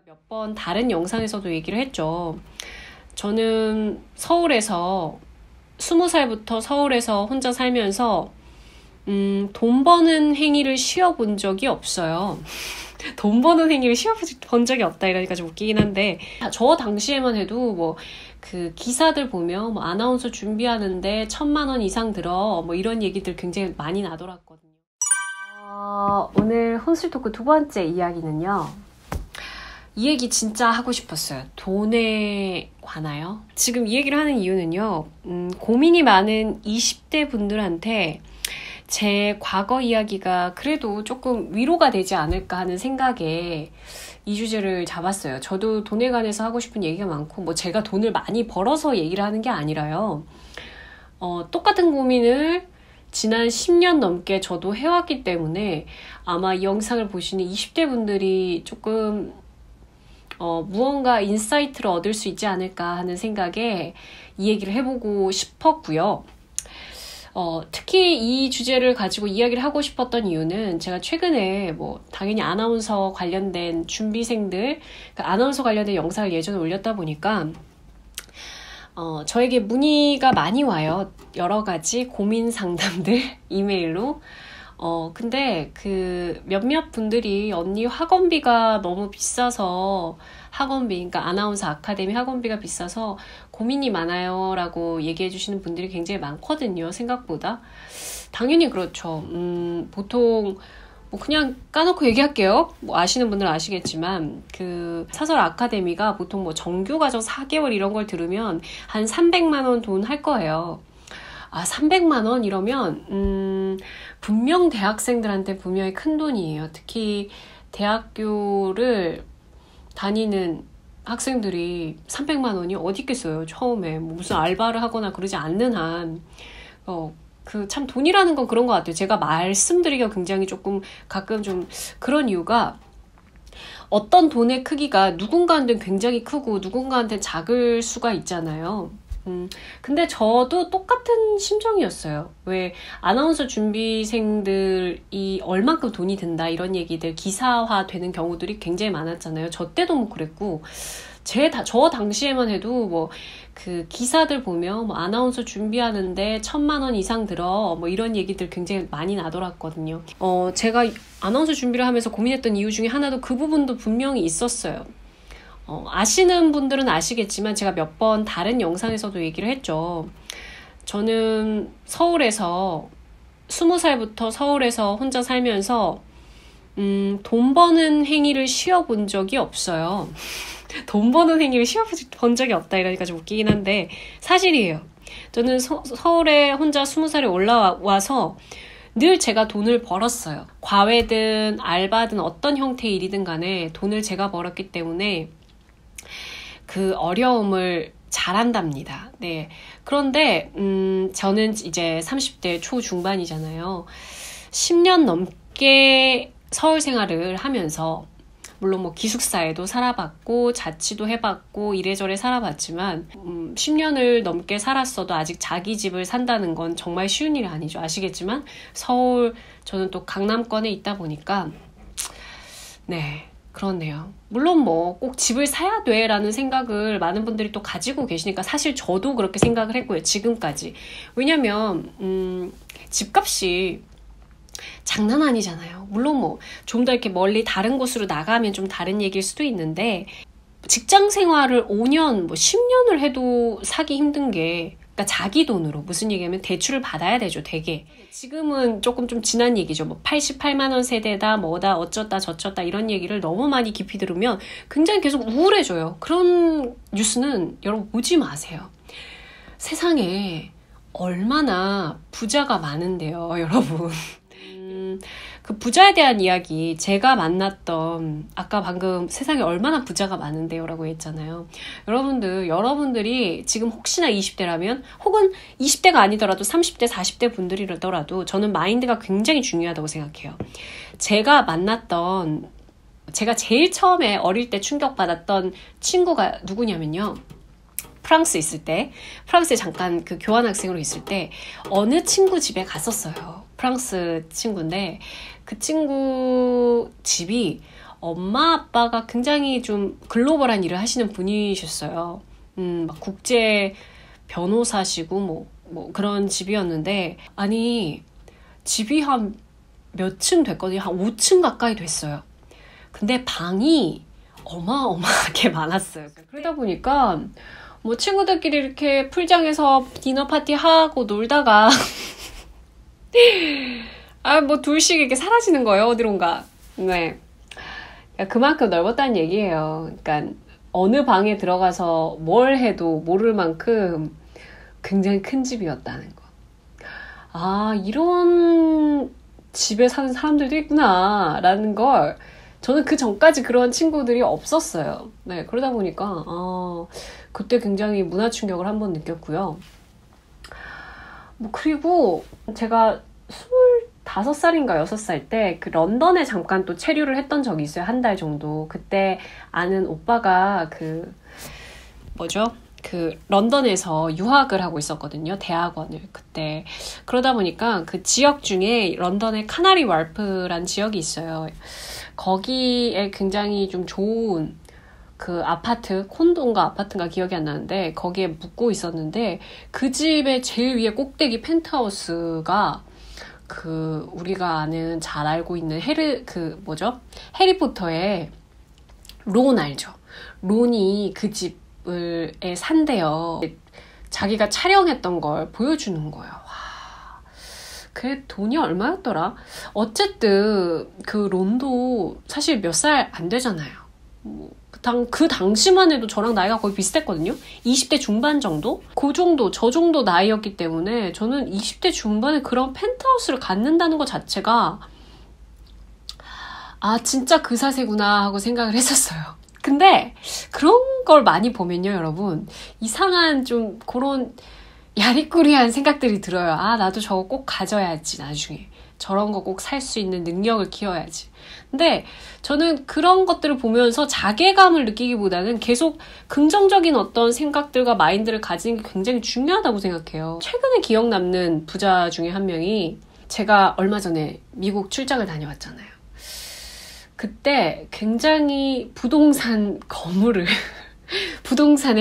몇 번 다른 영상에서도 얘기를 했죠. 저는 서울에서 20살부터 서울에서 혼자 살면서 돈 버는 행위를 쉬어본 적이 없어요. 돈 버는 행위를 쉬어본 적이 없다 이러니까 좀 웃기긴 한데, 저 당시에만 해도 뭐 그 기사들 보면 뭐 아나운서 준비하는데 1,000만 원 이상 들어 뭐 이런 얘기들 굉장히 많이 나돌았거든요. 오늘 혼술 토크 두 번째 이야기는요, 이 얘기 진짜 하고 싶었어요. 돈에 관하여. 지금 이 얘기를 하는 이유는요, 고민이 많은 20대 분들한테 제 과거 이야기가 그래도 조금 위로가 되지 않을까 하는 생각에 이 주제를 잡았어요. 저도 돈에 관해서 하고 싶은 얘기가 많고, 뭐 제가 돈을 많이 벌어서 얘기를 하는 게 아니라요. 똑같은 고민을 지난 10년 넘게 저도 해왔기 때문에 아마 이 영상을 보시는 20대 분들이 조금 무언가 인사이트를 얻을 수 있지 않을까 하는 생각에 이 얘기를 해보고 싶었고요. 특히 이 주제를 가지고 이야기를 하고 싶었던 이유는 제가 최근에 뭐 당연히 아나운서 관련된 준비생들, 그러니까 아나운서 관련된 영상을 예전에 올렸다 보니까 저에게 문의가 많이 와요. 여러 가지 고민 상담들 이메일로. 근데 그 몇몇 분들이 언니 학원비가 너무 비싸서 그러니까 아나운서 아카데미 학원비가 비싸서 고민이 많아요 라고 얘기해 주시는 분들이 굉장히 많거든요. 생각보다. 당연히 그렇죠. 보통 뭐 그냥 까놓고 얘기할게요. 뭐 아시는 분들은 아시겠지만 그 사설 아카데미가 보통 뭐 정규 과정 4개월 이런 걸 들으면 한 300만 원 돈 할 거예요. 300만 원 이러면 분명 대학생들한테 분명히 큰 돈이에요. 특히 대학교를 다니는 학생들이 300만 원이 어디 있겠어요. 처음에 뭐 무슨 알바를 하거나 그러지 않는 한 그 참 돈이라는 건 그런 것 같아요. 제가 말씀드리기가 굉장히 조금 가끔 좀 그런 이유가, 어떤 돈의 크기가 누군가한테는 굉장히 크고 누군가한테는 작을 수가 있잖아요. 근데 저도 똑같은 심정이었어요. 왜 아나운서 준비생들이 얼만큼 돈이 든다 이런 얘기들 기사화 되는 경우들이 굉장히 많았잖아요. 저 때도 뭐 그랬고, 저 당시에만 해도 뭐 그 기사들 보면 뭐 아나운서 준비하는데 1,000만 원 이상 들어 뭐 이런 얘기들 굉장히 많이 나돌았거든요. 제가 아나운서 준비를 하면서 고민했던 이유 중에 하나도 그 부분도 분명히 있었어요. 아시는 분들은 아시겠지만 제가 몇 번 다른 영상에서도 얘기를 했죠. 저는 서울에서 20살부터 서울에서 혼자 살면서 돈 버는 행위를 쉬어본 적이 없어요. 돈 버는 행위를 쉬어본 적이 없다 이러니까 좀 웃기긴 한데 사실이에요. 저는 서울에 혼자 20살에 올라와서 늘 제가 돈을 벌었어요. 과외든 알바든 어떤 형태의 일이든 간에 돈을 제가 벌었기 때문에 그 어려움을 잘한답니다. 네. 그런데 저는 이제 30대 초중반이잖아요. 10년 넘게 서울 생활을 하면서, 물론 뭐 기숙사에도 살아봤고 자취도 해봤고 이래저래 살아봤지만 10년을 넘게 살았어도 아직 자기 집을 산다는 건 정말 쉬운 일이 아니죠. 아시겠지만 서울, 저는 또 강남권에 있다 보니까 네, 그렇네요. 물론 뭐 꼭 집을 사야 돼 라는 생각을 많은 분들이 또 가지고 계시니까 사실 저도 그렇게 생각을 했고요. 지금까지. 왜냐면 집값이 장난 아니잖아요. 물론 뭐 좀 더 이렇게 멀리 다른 곳으로 나가면 좀 다른 얘기일 수도 있는데, 직장 생활을 5년, 뭐 10년을 해도 사기 힘든 게, 그러니까 자기 돈으로, 무슨 얘기냐면 대출을 받아야 되죠, 되게. 지금은 조금 좀 지난 얘기죠. 뭐 88만 원 세대다, 뭐다, 어쩌다 저쩌다 이런 얘기를 너무 많이 깊이 들으면 굉장히 계속 우울해져요. 그런 뉴스는 여러분 보지 마세요. 세상에 얼마나 부자가 많은데요, 여러분. 그 부자에 대한 이야기, 제가 만났던, 아까 방금 세상에 얼마나 부자가 많은데요 라고 했잖아요. 여러분들이 지금 혹시나 20대라면, 혹은 20대가 아니더라도 30대, 40대 분들이라더라도 저는 마인드가 굉장히 중요하다고 생각해요. 제가 제일 처음에 어릴 때 충격받았던 친구가 누구냐면요, 프랑스에 잠깐 그 교환학생으로 있을 때 어느 친구 집에 갔었어요. 프랑스 친구인데 그 친구 집이 엄마 아빠가 굉장히 좀 글로벌한 일을 하시는 분이셨어요. 막 국제 변호사시고 뭐 그런 집이었는데, 아니 집이 한 몇 층 됐거든요. 한 5층 가까이 됐어요. 근데 방이 어마어마하게 많았어요. 그러다 보니까 뭐 친구들끼리 이렇게 풀장에서 디너 파티 하고 놀다가 뭐 둘씩 이렇게 사라지는 거예요. 어디론가. 네. 그만큼 넓었다는 얘기예요. 그러니까 어느 방에 들어가서 뭘 해도 모를 만큼 굉장히 큰 집이었다는 거. 이런 집에 사는 사람들도 있구나 라는 걸 저는 그 전까지 그런 친구들이 없었어요. 네, 그러다 보니까 그때 굉장히 문화 충격을 한번 느꼈고요. 그리고 제가 25살인가 6살 때 그 런던에 잠깐 또 체류를 했던 적이 있어요. 한 달 정도. 그때 아는 오빠가 런던에서 유학을 하고 있었거든요. 대학원을 그때. 그러다 보니까 그 지역 중에 런던의 카나리 왈프란 지역이 있어요. 거기에 굉장히 좀 좋은 그 아파트, 콘도인가 아파트인가 기억이 안 나는데 거기에 묵고 있었는데, 그 집의 제일 위에 꼭대기 펜트하우스가 우리가 아는 잘 알고 있는 해리포터의 론 알죠? 론이 그 집에 산대요. 자기가 촬영했던 걸 보여주는 거예요. 와, 그 돈이 얼마였더라? 어쨌든 그 론도 사실 몇 살 안 되잖아요. 그 당시만 해도 저랑 나이가 거의 비슷했거든요. 20대 중반 정도? 저 정도 나이였기 때문에 저는 20대 중반에 그런 펜트하우스를 갖는다는 것 자체가 진짜 그 사세구나 하고 생각을 했었어요. 근데 그런 걸 많이 보면요, 여러분, 이상한 좀 그런 야리꾸리한 생각들이 들어요. 나도 저거 꼭 가져야지. 나중에 저런 거 꼭 살 수 있는 능력을 키워야지. 근데 저는 그런 것들을 보면서 자괴감을 느끼기보다는 계속 긍정적인 어떤 생각들과 마인드를 가지는 게 굉장히 중요하다고 생각해요. 최근에 기억 남는 부자 중에 한 명이, 제가 얼마 전에 미국 출장을 다녀왔잖아요. 그때 굉장히 부동산의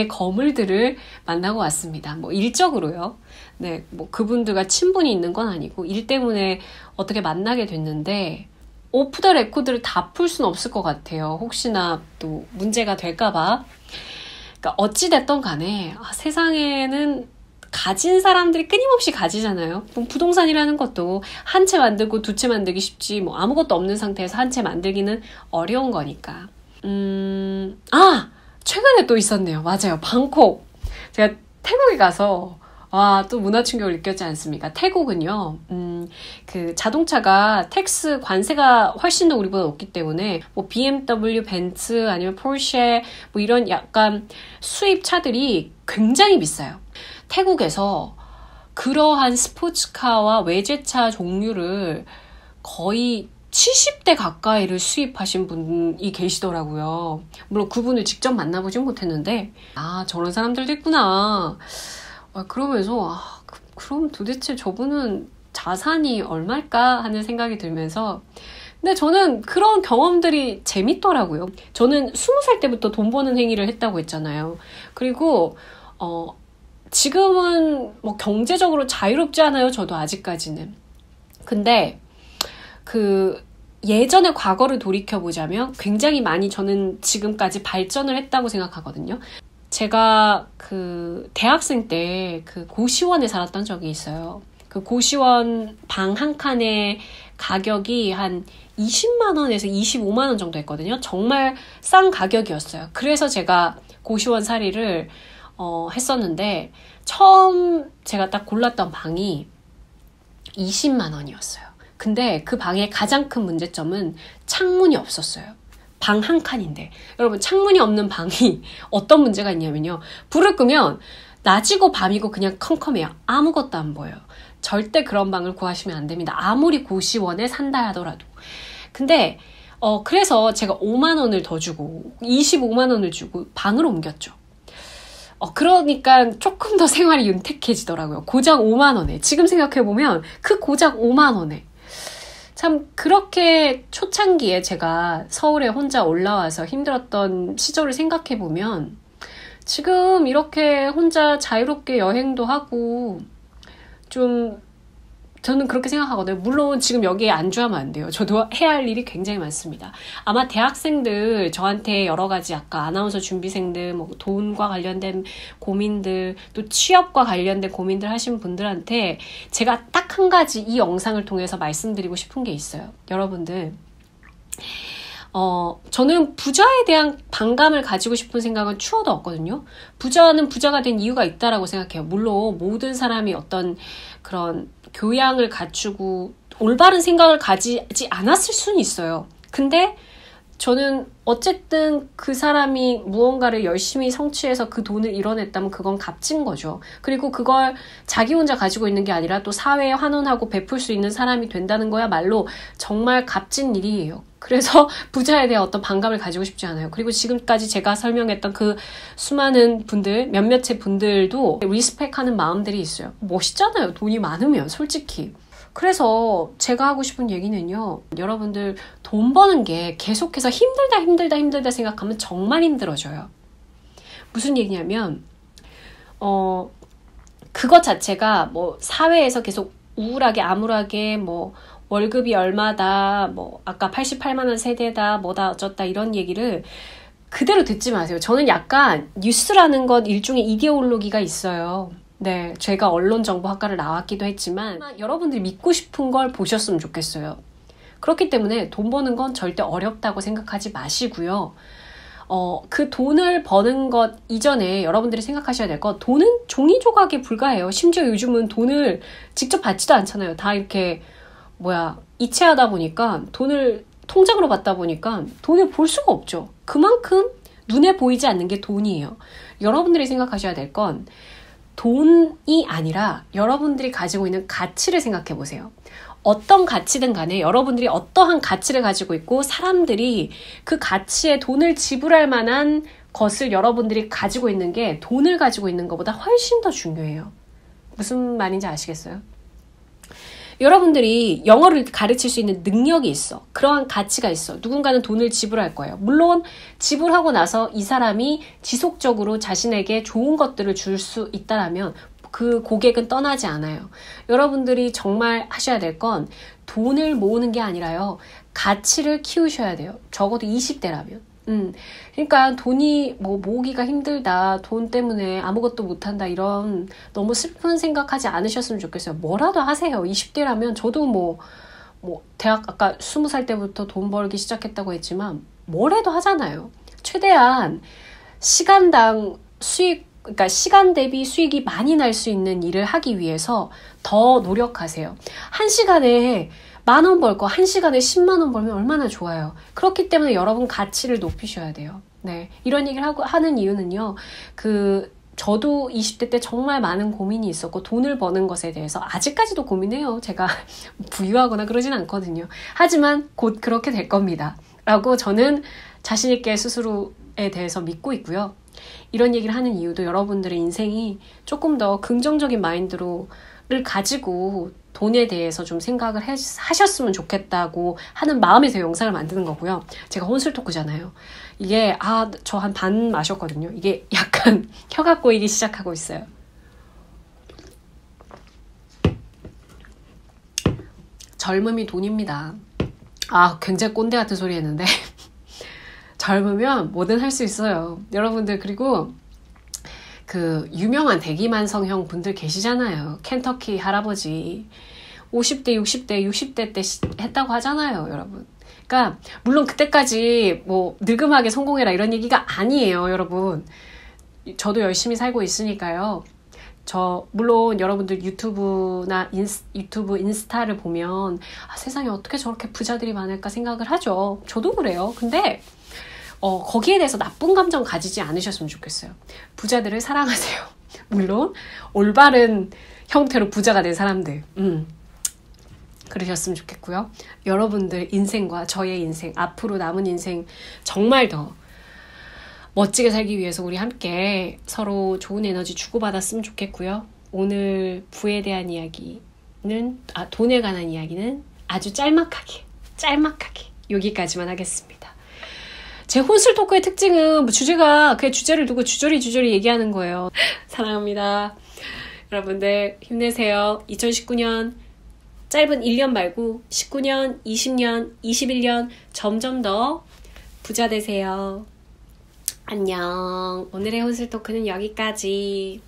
거물들을 만나고 왔습니다. 일적으로요. 네, 그분들과 친분이 있는 건 아니고 일 때문에 어떻게 만나게 됐는데, 오프 더 레코드를 다 풀 수는 없을 것 같아요. 혹시나 또 문제가 될까봐. 그러니까 어찌됐던 간에 세상에는 가진 사람들이 끊임없이 가지잖아요. 부동산이라는 것도 한 채 만들고 두 채 만들기 쉽지, 아무것도 없는 상태에서 한 채 만들기는 어려운 거니까. 최근에 또 있었네요. 맞아요. 방콕. 제가 태국에 가서 또 문화 충격을 느꼈지 않습니까? 태국은요, 그 자동차가 텍스 관세가 훨씬 더 우리보다 높기 때문에 BMW, 벤츠 아니면 포르쉐 이런 약간 수입 차들이 굉장히 비싸요. 태국에서 그러한 스포츠카와 외제차 종류를 거의 70대 가까이를 수입하신 분이 계시더라고요. 물론 그분을 직접 만나보진 못했는데 저런 사람들도 있구나. 그러면서 그럼 도대체 저분은 자산이 얼마일까 하는 생각이 들면서, 근데 저는 그런 경험들이 재밌더라고요. 저는 20살 때부터 돈 버는 행위를 했다고 했잖아요. 그리고 지금은 경제적으로 자유롭지 않아요. 저도 아직까지는. 근데 예전의 과거를 돌이켜보자면 굉장히 많이 저는 지금까지 발전을 했다고 생각하거든요. 제가 대학생 때 고시원에 살았던 적이 있어요. 그 고시원 방 한 칸의 가격이 한 20만 원에서 25만 원 정도 했거든요. 정말 싼 가격이었어요. 그래서 제가 고시원 살이를 했었는데, 처음 제가 딱 골랐던 방이 20만 원이었어요. 근데 그 방의 가장 큰 문제점은 창문이 없었어요. 방 한 칸인데. 여러분, 창문이 없는 방이 어떤 문제가 있냐면요, 불을 끄면 낮이고 밤이고 그냥 컴컴해요. 아무것도 안 보여요. 절대 그런 방을 구하시면 안 됩니다. 아무리 고시원에 산다 하더라도. 근데 그래서 제가 5만 원을 더 주고 25만 원을 주고 방을 옮겼죠. 그러니까 조금 더 생활이 윤택해지더라고요. 고작 5만 원에. 지금 생각해보면 그 고작 5만 원에. 참 그렇게 초창기에 제가 서울에 혼자 올라와서 힘들었던 시절을 생각해보면 지금 이렇게 혼자 자유롭게 여행도 하고 좀 저는 그렇게 생각하거든요. 물론 지금 여기에 안주하면 안 돼요. 저도 해야 할 일이 굉장히 많습니다. 아마 대학생들, 저한테 여러 가지 아까 아나운서 준비생들, 뭐 돈과 관련된 고민들, 또 취업과 관련된 고민들 하신 분들한테 제가 딱 한 가지 이 영상을 통해서 말씀드리고 싶은 게 있어요. 여러분들, 저는 부자에 대한 반감을 가지고 싶은 생각은 추워도 없거든요. 부자는 부자가 된 이유가 있다라고 생각해요. 물론 모든 사람이 어떤 그런 교양을 갖추고 올바른 생각을 가지지 않았을 수는 있어요. 근데 저는 어쨌든 그 사람이 무언가를 열심히 성취해서 그 돈을 이뤄냈다면 그건 값진 거죠. 그리고 그걸 자기 혼자 가지고 있는 게 아니라 또 사회에 환원하고 베풀 수 있는 사람이 된다는 거야말로 정말 값진 일이에요. 그래서 부자에 대한 어떤 반감을 가지고 싶지 않아요. 그리고 지금까지 제가 설명했던 그 수많은 분들, 몇몇의 분들도 리스펙하는 마음들이 있어요. 멋있잖아요. 돈이 많으면 솔직히. 그래서 제가 하고 싶은 얘기는요. 여러분들 돈 버는 게 계속해서 힘들다 생각하면 정말 힘들어져요. 무슨 얘기냐면 그것 자체가 뭐 사회에서 계속 우울하게 암울하게 뭐 월급이 얼마다 뭐 아까 88만 원 세대다 뭐다 어쩌다 이런 얘기를 그대로 듣지 마세요. 저는 약간 뉴스라는 것 일종의 이데올로기가 있어요. 네, 제가 언론정보학과를 나왔기도 했지만 여러분들이 믿고 싶은 걸 보셨으면 좋겠어요. 그렇기 때문에 돈 버는 건 절대 어렵다고 생각하지 마시고요. 그 돈을 버는 것 이전에 여러분들이 생각하셔야 될 건 돈은 종이 조각에 불과해요. 심지어 요즘은 돈을 직접 받지도 않잖아요. 다 이렇게 이체하다 보니까 돈을 통장으로 받다 보니까 돈을 볼 수가 없죠. 그만큼 눈에 보이지 않는 게 돈이에요. 여러분들이 생각하셔야 될 건 돈이 아니라 여러분들이 가지고 있는 가치를 생각해 보세요. 어떤 가치든 간에 여러분들이 어떠한 가치를 가지고 있고 사람들이 그 가치에 돈을 지불할 만한 것을 여러분들이 가지고 있는 게 돈을 가지고 있는 것보다 훨씬 더 중요해요. 무슨 말인지 아시겠어요? 여러분들이 영어를 가르칠 수 있는 능력이 있어. 그러한 가치가 있어. 누군가는 돈을 지불할 거예요. 물론 지불하고 나서 이 사람이 지속적으로 자신에게 좋은 것들을 줄 수 있다면 그 고객은 떠나지 않아요. 여러분들이 정말 하셔야 될 건 돈을 모으는 게 아니라요. 가치를 키우셔야 돼요. 적어도 20대라면. 그러니까 돈이 모으기가 힘들다, 돈 때문에 아무것도 못한다 이런 너무 슬픈 생각하지 않으셨으면 좋겠어요. 뭐라도 하세요. 20대라면 저도 대학 아까 20살 때부터 돈 벌기 시작했다고 했지만 뭘 해도 하잖아요. 최대한 시간당 수익, 그러니까 시간 대비 수익이 많이 날 수 있는 일을 하기 위해서 더 노력하세요. 한 시간에 10,000원 벌 거 1시간에 10만 원 벌면 얼마나 좋아요. 그렇기 때문에 여러분 가치를 높이셔야 돼요. 네, 이런 얘기를 하는 이유는요. 저도 20대 때 정말 많은 고민이 있었고 돈을 버는 것에 대해서 아직까지도 고민해요. 제가 부유하거나 그러진 않거든요. 하지만 곧 그렇게 될 겁니다. 라고 저는 자신 있게 스스로에 대해서 믿고 있고요. 이런 얘기를 하는 이유도 여러분들의 인생이 조금 더 긍정적인 마인드를 가지고 돈에 대해서 좀 생각을 하셨으면 좋겠다고 하는 마음에서 영상을 만드는 거고요. 제가 혼술 토크잖아요. 이게 저 한 반 마셨거든요. 이게 약간 혀가 꼬이기 시작하고 있어요. 젊음이 돈입니다. 굉장히 꼰대 같은 소리 했는데 젊으면 뭐든 할 수 있어요. 여러분들, 그리고 그 유명한 대기만성형 분들 계시잖아요. 켄터키 할아버지 50대 60대 때 했다고 하잖아요, 여러분. 그러니까 물론 그때까지 늙음하게 성공해라 이런 얘기가 아니에요, 여러분. 저도 열심히 살고 있으니까요. 물론 여러분들 유튜브나 유튜브 인스타를 보면 세상에 어떻게 저렇게 부자들이 많을까 생각을 하죠. 저도 그래요. 근데 거기에 대해서 나쁜 감정 가지지 않으셨으면 좋겠어요. 부자들을 사랑하세요. 물론 올바른 형태로 부자가 된 사람들 그러셨으면 좋겠고요. 여러분들 인생과 저의 인생, 앞으로 남은 인생 정말 더 멋지게 살기 위해서 우리 함께 서로 좋은 에너지 주고받았으면 좋겠고요. 오늘 부에 대한 이야기는 돈에 관한 이야기는 아주 짤막하게 여기까지만 하겠습니다. 제 혼술 토크의 특징은 뭐 주제가 그냥 주제를 두고 주저리 얘기하는 거예요. 사랑합니다. 여러분들 힘내세요. 2019년 짧은 1년 말고 19년, 20년, 21년 점점 더 부자 되세요. 안녕. 오늘의 혼술 토크는 여기까지.